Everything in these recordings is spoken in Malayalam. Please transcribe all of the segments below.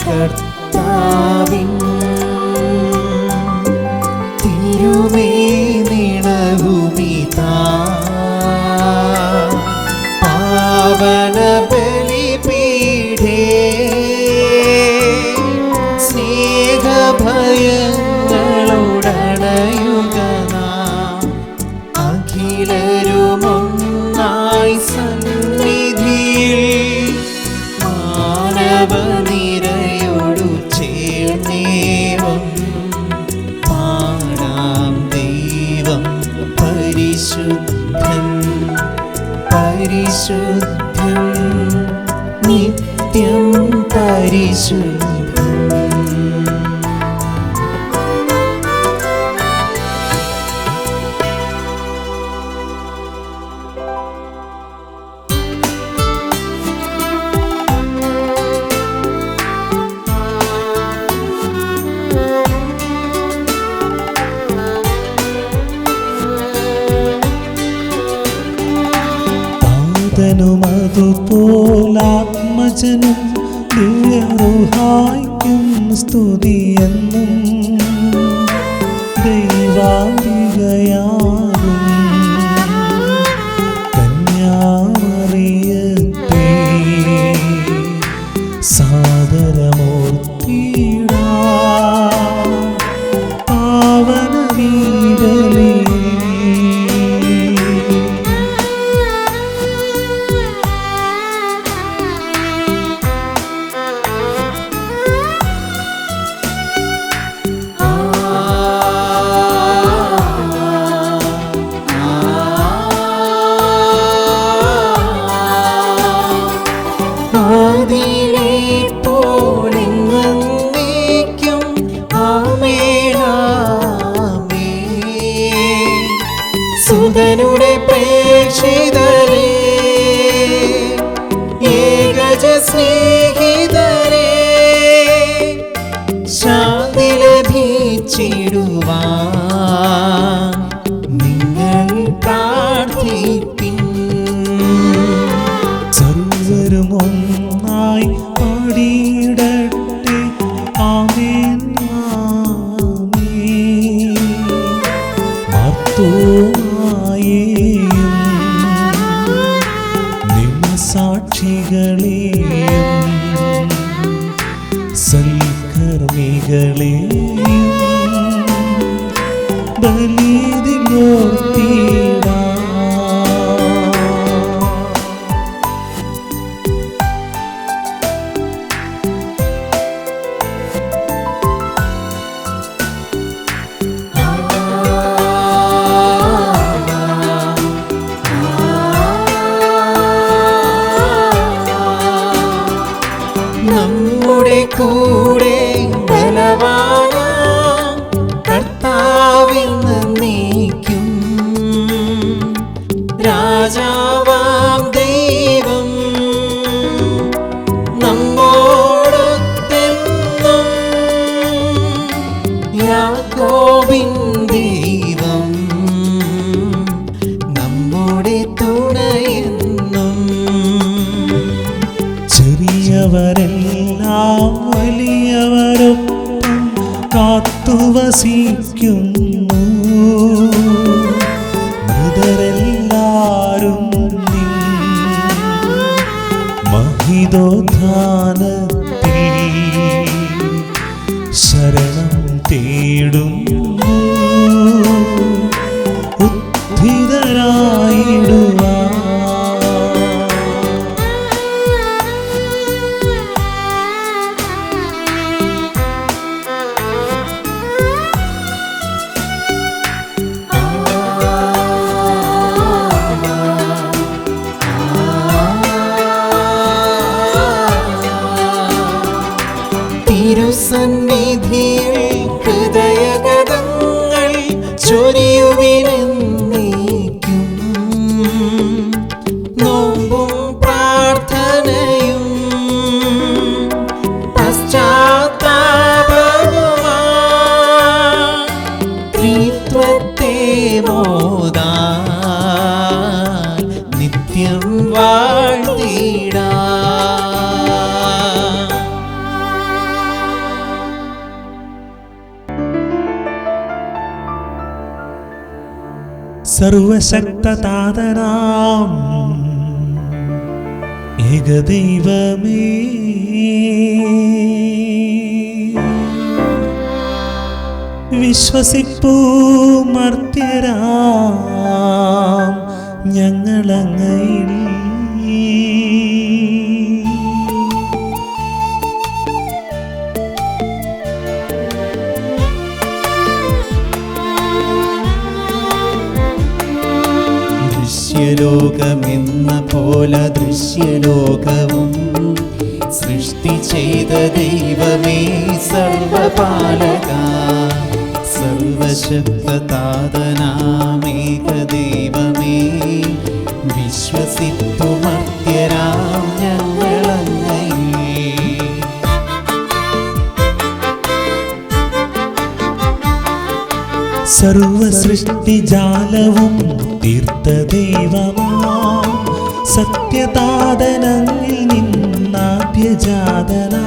കർത്താവിൻ തിരുമേനിണവുമിതാ പാവന ബലിപീഠേ സ്നേഹഭയങ്ങളോടണയുക നാം അഖിലരുമൊന്നായി സന്നിധിയിൽ മാനവനിരയോടു ചേർന്നേവം പാടാം ദൈവം പരിശുദ്ധൻ പരിശുദ്ധൻ നിത്യം പരിശുദ്ധൻ. അതുപോലാത്മജനും ദിവ്യറുഹായ്ക്കും സ്തുതിയെന്നും ദൈവാംബികയാകും കന്യാമറിയത്തെ സാദരമൂർത്തിയിടാം പാവന വീടലേ. സുതനുടെ പ്രേക്ഷിതരേ ഏകജ സ്നേഹിതരേ ശാന്തി ലഭിച്ചിടുവാൻ നിങ്ങൾ പ്രാർത്ഥിപ്പിൻ. സർവരും ഒന്നായി പാടിയിടട്ടെ ആമേൻ ആമേൻ. മാർത്തോമായേയും നിമസാക്ഷികളെയും സൽക്കർമ്മികളെയും ബലിയിലോർത്തിടാം. നമ്മുടെ കൂടെ ബലവാനാം കർത്താവിൽ നിന്നേക്കും രാജാവാം ദൈവം നമ്മോടൊത്തെന്നും യാക്കോബിൻ ദൈവം നമ്മുടെ തുണയെന്നും. ചെറിയവരെല്ലാം വലിയവരൊപ്പം കാത്തുവസിക്കുന്നു മൃതരെല്ലാരും നിൻ മഹിതോദ്ധാനത്തിൽ ശരണം തേടുന്നു ഉദ്ധിതരായിടുവാൻ. തിരുസന്നിധിയിൽ ഹൃദയഗതങ്ങൾ ചൊരിയുവിനെന്നേക്കും നോമ്പും പ്രാർത്ഥനയും പശ്ചാത്താപവുമായി ത്രിത്വത്തെ മോദാൻ നിത്യം വാഴ്ത്തിടാം. സർവശക്തതാതനാം ഏകദൈവമേ, വിശ്വസിപ്പൂ മർത്യരാം ഞങ്ങളങ്ങയിൽ. ദൃശ്യലോകമെന്ന പോലെ ദൃശ്യലോകവും സൃഷ്ടി ചെയ്ത ദൈവമേ, സർവപാലക സർവശക്തതാതനാമേക ദൈവമേ, വിശ്വസിപ്പു മർത്യരാം ഞങ്ങളങ്ങയിൽ. സർവസൃഷ്ടിജാലവും തീർത്ത ദൈവമാ, സത്യതാതനങ്ങിൽ നിന്നാദ്യജാതനാ,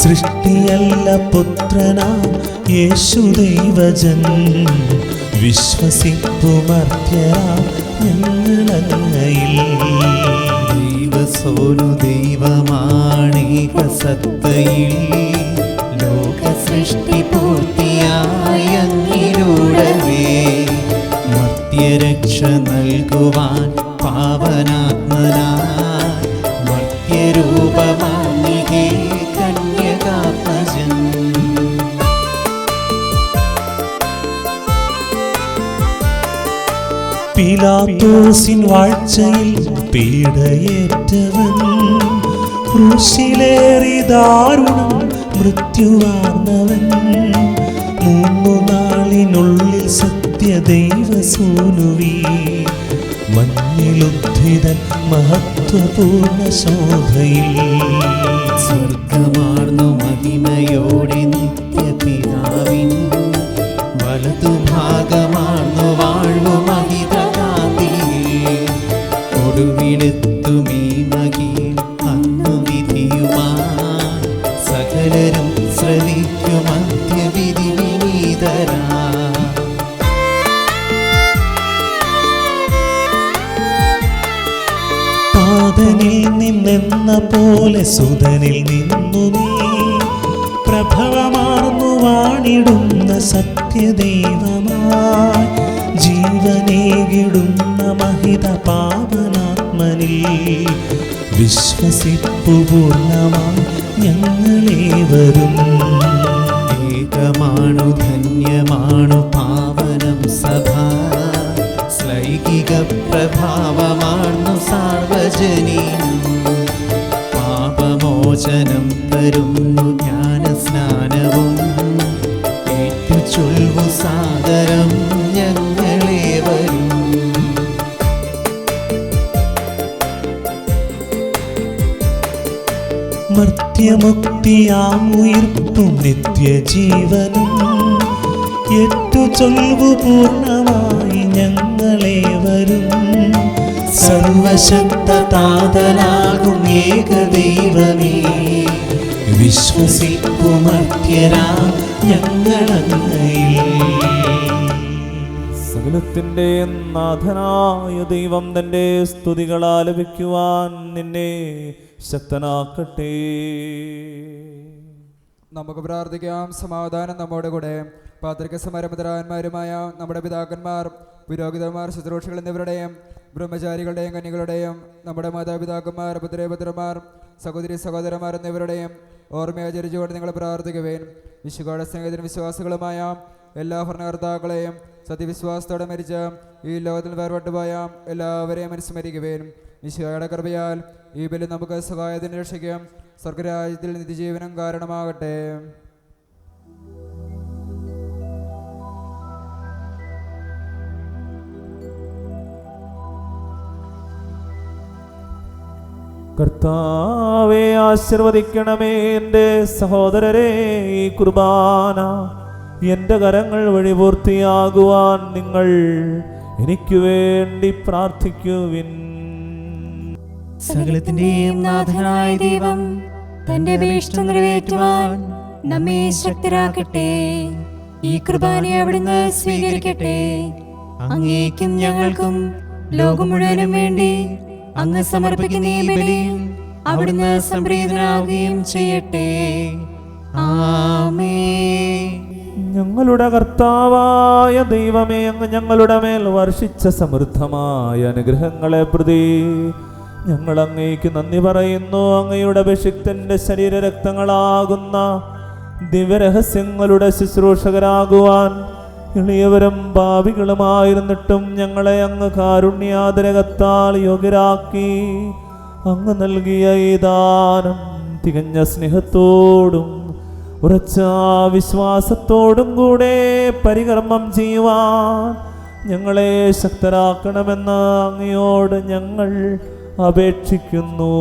സൃഷ്ടിയല്ല പുത്രനാ യേശുദൈവജൻ, വിശ്വസിപ്പു മർത്യരാം ഞങ്ങളങ്ങയിൽ. ദൈവസോനു ദൈവമാണേക സത്തയിൽ, ലോക സൃഷ്ടി പൂർത്തിയായ അങ്ങിലൂടവേ, മർത്യരക്ഷ നൽകുവാൻ പാവനാത്മനാ, മർത്യരൂപമാണികേ കന്യകാത്മജൻ. പീലാത്തോസിൻ വാഴ്ചയിൽ പീഡയേറ്റവൻ, ക്രൂശിലേറി ദാരുണം മൃത്യുവാർന്നവൻ, 3 നാളിനുള്ളിൽ സത്യദൈവസൂനുവീ, മഞ്ഞിലുദ്ധിതൻ മഹത്വപൂർണ്ണ ശോഭയിൽ. സ്വർഗമാർന്നു മഹിമയോടെ നിത്യപിതാവിൻ, വലതുഭാഗമാർന്നു വാഴ്വു മഹിതകാന്തിയിൽ, ഒടുവിലെത്തുമീ മഹിയിൽ അന്നു വിധിയുമാ, സകലരും ശ്രവിക്കും അന്ത്യവിധി വിനീതരാ. താതനിൽ നിന്നെന്ന പോലെ സുതനിൽ നിന്നു നീ, പ്രഭവമാർന്നു വാണിടുന്ന സത്യദൈവമായി, ജീവനേകിടുന്ന മഹിത പാവനാത്മനിൽ, വിശ്വസിപ്പു പൂർണ്ണമായി ഞങ്ങളേവരും. ഏകമാണു ധന്യമാണു പാവനം സഭ, ശ്ലൈകിക പ്രഭാവമാർന്നു സാർവജനീനം, പാപമോചനം തരുന്നു ജ്ഞാനസ്നാനവും, ഏറ്റുചൊൽവു സാദരം ഞങ്ങളേവരും. മർത്യമുക്തിയാമുയിർപ്പും നിത്യജീവനും, ഏറ്റുചൊൽവു പൂർണ്ണമായി ഞങ്ങളേവരും. സർവശക്തതാതനാകും ഏകദൈവമേ, വിശ്വസിപ്പു മർത്യരാം ഞങ്ങളങ്ങയിൽ. സകലത്തിൻ്റെ നാഥനായ ദൈവം തൻ്റെ സ്തുതികൾ ആലപിക്കുവാൻ നിന്നെ ശക്തനാക്കട്ടെ. നമുക്ക് പ്രാർത്ഥിക്കാം. സമാധാനം നമ്മോട് കൂടെ. പാത്രിക സമരമുദ്രാന്മാരുമായ നമ്മുടെ പിതാക്കന്മാർ, പുരോഹിതന്മാർ, ശുശ്രൂഷകൾ എന്നിവരുടെയും ബ്രഹ്മചാരികളുടെയും കന്യകളുടെയും നമ്മുടെ മാതാപിതാക്കന്മാർ, പുത്രപുത്രന്മാർ, സഹോദരി സഹോദരന്മാർ എന്നിവരുടെയും ഓർമ്മയാചരിച്ചുകൊണ്ട് നിങ്ങൾ പ്രാർത്ഥിക്കുവേൻ. വിശുദ്ധ സ്നേഹത്തിനും വിശ്വാസികളുമായ എല്ലാ ഭരണകർത്താക്കളെയും സത്യവിശ്വാസത്തോടെ മരിച്ച ഈ ലോകത്തിൽ വേർപെട്ടുപോയ എല്ലാവരെയും അനുസ്മരിക്കുവേൻ. ഈശോയുടെ കൃപയാൽ ഈ ബലി നമുക്ക് സഹായത്തിന് രക്ഷിക്കും, സ്വർഗരാജ്യത്തിൽ നിത്യജീവനം കാരണമാകട്ടെ. കർത്താവെ ആശീർവദിക്കണമേ. എൻ്റെ സഹോദരരെ, ഈ കുർബാന എൻ്റെ കരങ്ങൾ വഴി പൂർത്തിയാകുവാൻ നിങ്ങൾ എനിക്ക് വേണ്ടി പ്രാർത്ഥിക്കുവിൻ. സകലത്തിന്റെയും നാഥനായ ദൈവം തന്റെ അപേക്ഷ നിറവേറ്റുവാൻ നമ്മെ ശക്തരാക്കട്ടെ. ഈ കുർബാനയെ അവിടുന്ന് സ്വീകരിക്കട്ടെ. അങ്ങേക്കും ഞങ്ങൾക്കും ലോകം മുഴുവനും വേണ്ടി അങ്ങ് സമർപ്പിക്കുന്ന ഈ ബലിയിൽ അവിടുന്ന് സംപ്രീതനാവുകയും ചെയ്യട്ടെ. ആമേൻ. ഞങ്ങളുടെ കർത്താവായ ദൈവമേ, അങ്ങ് ഞങ്ങളുടെ മേൽ വർഷിച്ച സമൃദ്ധമായ അനുഗ്രഹങ്ങളെ പ്രതി ഞങ്ങൾ അങ്ങേക്ക് നന്ദി പറയുന്നു. അങ്ങയുടെ അഭിഷിക്തന്റെ ശരീരരക്തങ്ങളാകുന്ന ദിവ്യരഹസ്യങ്ങളുടെ ശുശ്രൂഷകരാകുവാൻ എളിയവരും പാപികളുമായിരുന്നിട്ടും ഞങ്ങളെ അങ്ങ് കാരുണ്യാതിരകത്താൽ യോഗ്യരാക്കി. അങ്ങ് നൽകിയ ഈ ദാനം തികഞ്ഞ സ്നേഹത്തോടും ഉറച്ച വിശ്വാസത്തോടും കൂടെ പരികർമ്മം ചെയ്യുവാൻ ഞങ്ങളെ ശക്തരാക്കണമെന്ന് അങ്ങയോട് ഞങ്ങൾ അപേക്ഷിക്കുന്നു.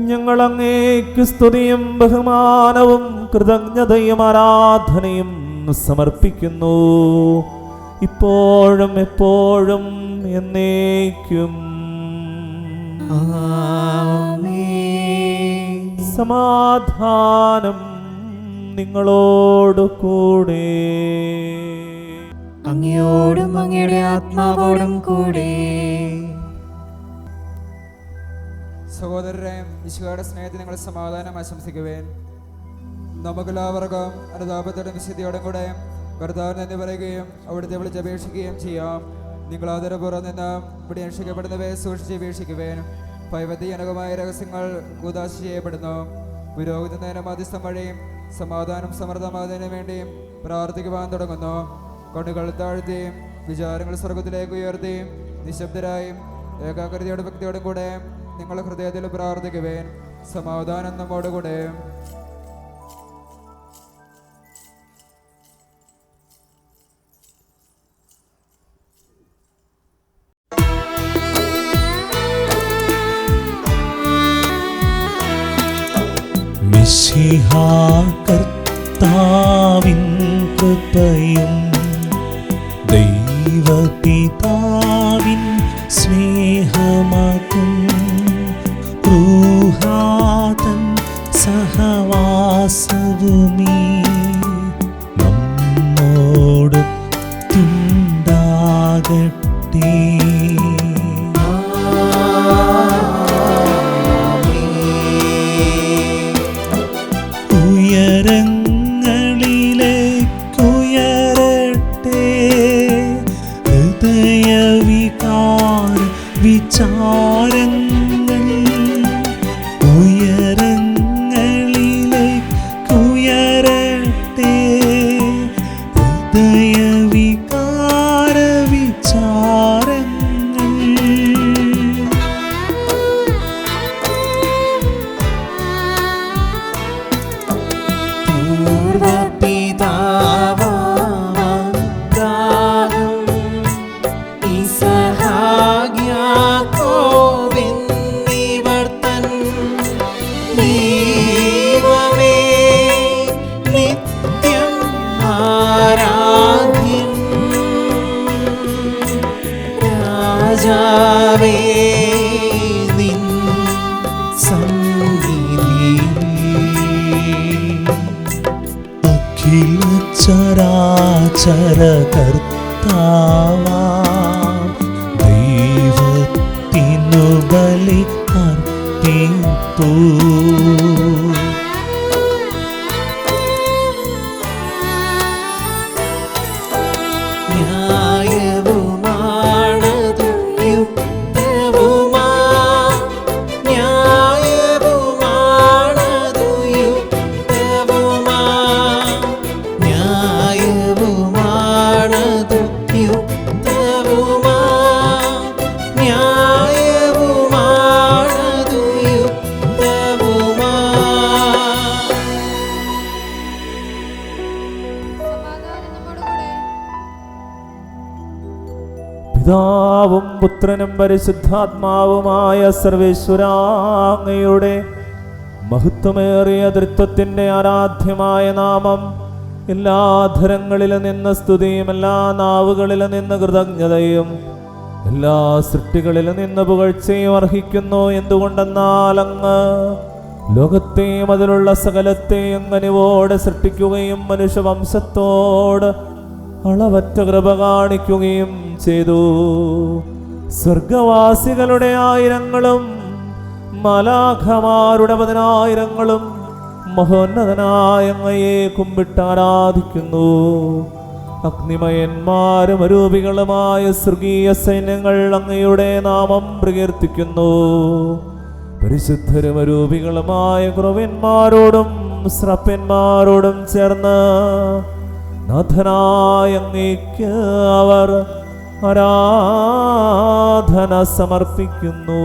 ഞങ്ങൾ അങ്ങേക്ക് സ്തുതിയും ബഹുമാനവും കൃതജ്ഞതയും ആരാധനയും സമർപ്പിക്കുന്നു, ഇപ്പോഴും എപ്പോഴും എന്നേക്കും. സമാധാനം നിങ്ങളോട് കൂടെ. അങ്ങയോടും അങ്ങയുടെ ആത്മാവോടും കൂടെ. സഹോദരരെ, ഈശോയുടെ സ്നേഹത്തിൽ നിങ്ങൾ സമാധാനം ആശംസിക്കുവേൻ. നമുക്കെല്ലാവർക്കും അനുതാപത്തോടും വിശുദ്ധിയോടും കൂടെ കർത്താവിന് നന്ദി പറയുകയും അവിടുത്തെ വിളിച്ചപേക്ഷിക്കുകയും ചെയ്യാം. നിങ്ങൾ ആദരപൂർവ്വം നിന്ന് ഇവിടെ രക്ഷിക്കപ്പെടുന്നവയെ സൂക്ഷിച്ച് വീക്ഷിക്കുവേൻ. ഭയഭക്തിജനകമായ രഹസ്യങ്ങൾ കൂദാശ ചെയ്യപ്പെടുന്നു. പുരോഹിതന്റെ മധ്യസ്ഥം വഴിയും സമാധാനം സമൃദ്ധമാകുന്നതിന് വേണ്ടിയും പ്രാർത്ഥിക്കുവാൻ തുടങ്ങുന്നു. കണ്ണുകൾ താഴ്ത്തിയും വിചാരങ്ങൾ സ്വർഗത്തിലേക്ക് ഉയർത്തിയും നിശബ്ദരായും ഏകാഗ്രതയോടും ഭക്തിയോടും കൂടെ നിങ്ങൾ ഹൃദയത്തിൽ പ്രാർത്ഥിക്കുവേൻ. സമാധാനം നമ്മോടുകൂടെ. മിശിഹാ കർത്താവിൻ കൃപയും ദൈവപിതാവിൻ സ്നേഹമാകും റൂഹാതൻ സഹവാസവുമീ നമ്മോട് ഉണ്ടാകട്ടെ. ഉയരങ്ങളിലേക്കുയരട്ടെ ഹൃദയവികാര വിചാരങ്ങൾ, ഉയരങ്ങളിലേക്കുയരട്ടെ ഹൃദയവികാര വിചാരങ്ങൾ. അഖില ചരാചര കർത്താവാ ദൈവത്തിനു ബലി അർപ്പിപ്പൂ. പിതാവും പുത്രനും പരിശുദ്ധാത്മാവുമായ സർവേശ്വരാ, അങ്ങയുടെ മഹത്വമേറിയ തൃത്വത്തിൻ്റെ ആരാധ്യമായ നാമം എല്ലാ ധരങ്ങളിലും നിന്ന് സ്തുതിയും എല്ലാ നാവുകളിലും നിന്ന് കൃതജ്ഞതയും എല്ലാ സൃഷ്ടികളിലും നിന്ന് പുകഴ്ചയും അർഹിക്കുന്നു. എന്തുകൊണ്ടെന്നാൽ അങ്ങ് ലോകത്തെയും അതിലുള്ള സകലത്തെയും കനിവോടെ സൃഷ്ടിക്കുകയും മനുഷ്യവംശത്തോട് അളവറ്റ കൃപ കാണിക്കുകയും ചെയ്തു. സ്വർഗവാസികളുടെ ആയിരങ്ങളും മലാഖമാരുടെ 10,000ങ്ങളും മഹോന്നതനായ അങ്ങയെ കുമ്പിട്ട് ആരാധിക്കുന്നു. അഗ്നിമയന്മാരും അരൂപികളുമായ സ്വർഗീയ സൈന്യങ്ങൾ അങ്ങയുടെ നാമം പ്രകീർത്തിക്കുന്നു. പരിശുദ്ധരും അരൂപികളുമായ ക്രൂവന്മാരോടും സ്രപ്പന്മാരോടും ചേർന്ന് നാഥനായ അങ്ങേക്ക് അവർ ആരാധന സമർപ്പിക്കുന്നു.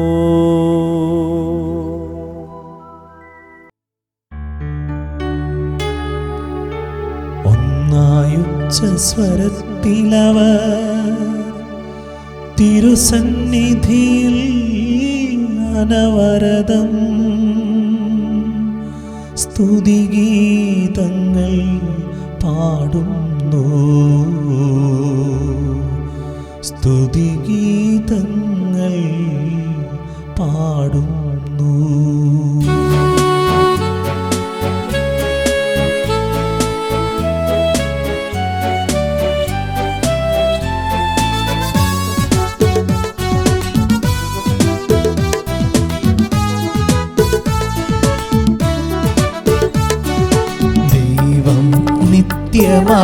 ഒന്നായുച്ച സ്വരത്തിലവർ തിരുസന്നിധിയിൽ അനവരതം സ്തുതിഗീതങ്ങൾ പാടുന്നു. സ്തുതിഗീതങ്ങൾ പാടുന്നു.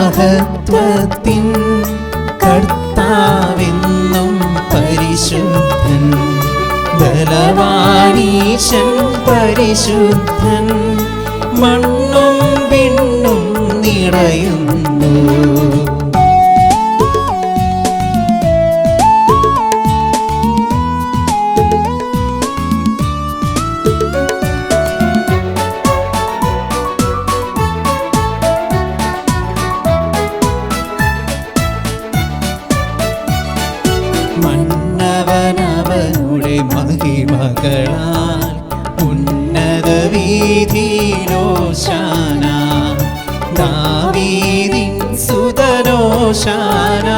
നിത്യമഹത്വത്തിൻ കർത്താവെന്നും പരിശുദ്ധൻ, ബലവാനീശൻ പരിശുദ്ധൻ, മണ്ണും വിണ്ണും നിറയുന്നു. മന്നവനവനുടെ മഹിമകളാൽ ഉന്നത വീഥിയിലോശാന, ദാവീദിൻ സുതനോശാന,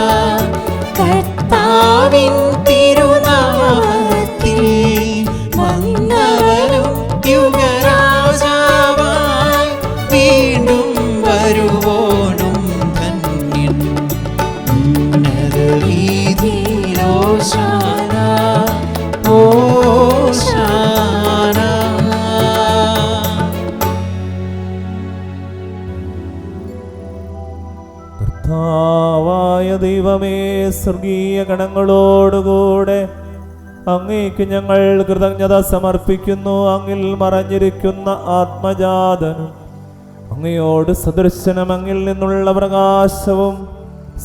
കർത്താവിൻ തിരുനാമത്തിൽ വന്നവനും യുഗരാജാവായി വീണ്ടും വരുവോനും ധന്യൻ. ഉന്നത വീഥിയിലോശാന, ഓശാന. കർത്താവായ ദൈവമേ, സ്വർഗീയ ഗണങ്ങളോടുകൂടെ അങ്ങേക്ക് ഞങ്ങൾ കൃതജ്ഞത സമർപ്പിക്കുന്നു. അങ്ങിൽ മറഞ്ഞിരിക്കുന്ന ആത്മജാതനും അങ്ങയോട് സദൃശനം, അങ്ങിൽ നിന്നുള്ള പ്രകാശവും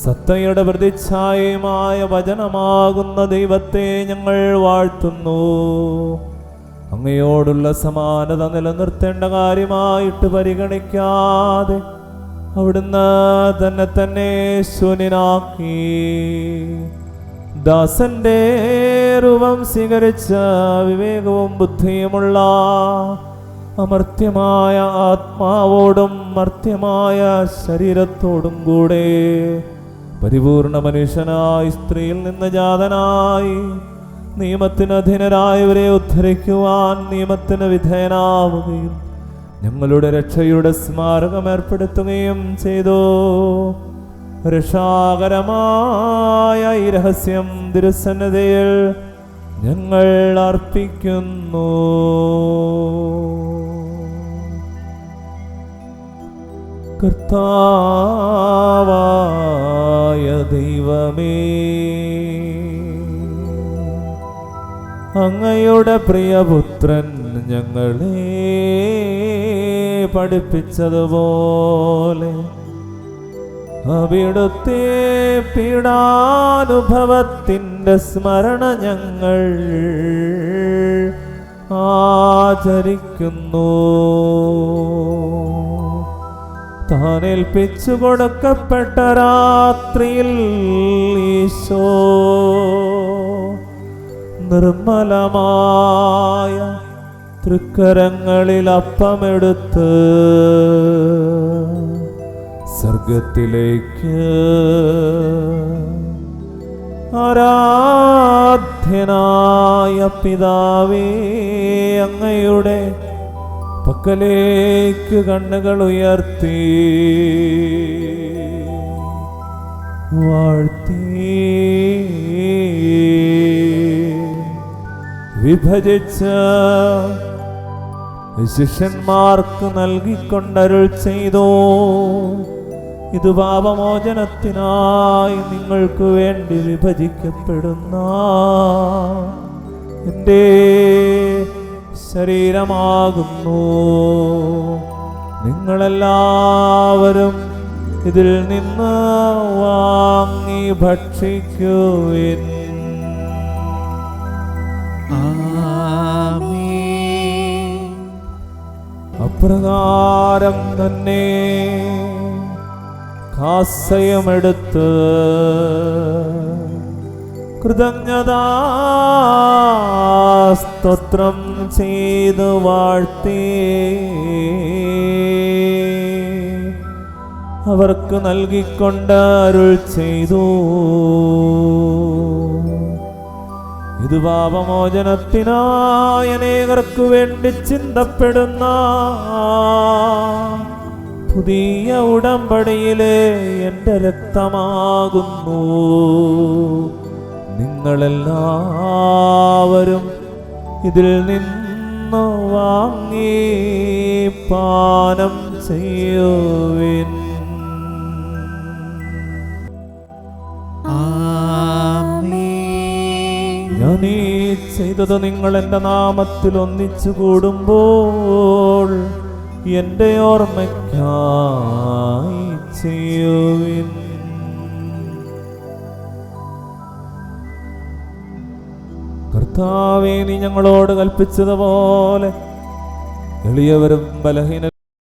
സത്തയുടെ പ്രതിച്ഛായയുമായ വചനമാകുന്ന ദൈവത്തെ ഞങ്ങൾ വാഴ്ത്തുന്നു. അങ്ങയോടുള്ള സമാനത നിലനിർത്തേണ്ട കാര്യമായിട്ട് പരിഗണിക്കാതെ അവിടുന്ന് തന്നെ ശൂന്യനാക്കി ദാസന്റെ രൂപം സ്വീകരിച്ച വിവേകവും ബുദ്ധിയുമുള്ള അമർത്യമായ ആത്മാവോടും മർത്യമായ ശരീരത്തോടും കൂടെ പരിപൂർണ മനുഷ്യനായി സ്ത്രീയിൽ നിന്ന് ജാതനായി നിയമത്തിന് അധീനരായവരെ ഉദ്ധരിക്കുവാൻ നിയമത്തിന് വിധേയനാവുകയും ഞങ്ങളുടെ രക്ഷയുടെ സ്മാരകം ഏർപ്പെടുത്തുകയും ചെയ്തു. രക്ഷാകരമായ ഈ രഹസ്യം തിരുസന്നിധിയിൽ ഞങ്ങൾ അർപ്പിക്കുന്നു. കർത്താവായ ദൈവമേ, അങ്ങയുടെ പ്രിയപുത്രൻ ഞങ്ങളെ പഠിപ്പിച്ചതുപോലെ അവിടുത്തെ പീഡാനുഭവത്തിൻ്റെ സ്മരണ ഞങ്ങൾ ആചരിക്കുന്നു. താനേൽപ്പിച്ചു കൊടുക്കപ്പെട്ട രാത്രിയിൽ ഈശോ നിർമ്മലമായ തൃക്കരങ്ങളിൽ അപ്പമെടുത്ത് സ്വർഗത്തിലേക്ക് ആരാധ്യനായ പിതാവേ, അങ്ങയുടെ പക്കലേക്ക് കണ്ണുകൾ ഉയർത്തി വാഴ്ത്തി വിഭജിച്ച ശിഷ്യന്മാർക്ക് നൽകിക്കൊണ്ടരുൾ ചെയ്തു, ഇത് പാപമോചനത്തിനായി നിങ്ങൾക്ക് വേണ്ടി വിഭജിക്കപ്പെടുന്ന എൻ്റെ ശരീരമാകുന്നു. നിങ്ങളെല്ലാവരും ഇതിൽ നിന്ന് വാങ്ങി ഭക്ഷിക്കുവിൻ. ആമേൻ. അപ്രകാരം തന്നെ കാസയുമെടുത്ത് കൃതജ്ഞതാസ്തോത്രം ചെയ്ത് വാഴ്ത്തി അവർക്ക് നൽകിക്കൊണ്ട് അരുൾ ചെയ്തു, ഇത് പാപമോചനത്തിനായി അനേകർക്ക് വേണ്ടി ചിന്തപ്പെടുന്ന പുതിയ ഉടമ്പടിയിലെ എൻ്റെ രക്തമാകുന്നു. നിങ്ങളെല്ലാവരും ഇതിൽ നിന്ന് വാങ്ങി പാനം ചെയ്യുവിൻ. ആമേൻ. ഞാൻ ഈ ചെയ്തത് നിങ്ങൾ എൻ്റെ നാമത്തിൽ ഒന്നിച്ചു കൂടുമ്പോൾ എൻ്റെ ഓർമ്മയ്ക്കായി ചെയ്യുവിൻ. കർത്താവേ, നീ ഞങ്ങളോട് കൽപ്പിച്ചതുപോലെ എളിയവരും ബലഹീന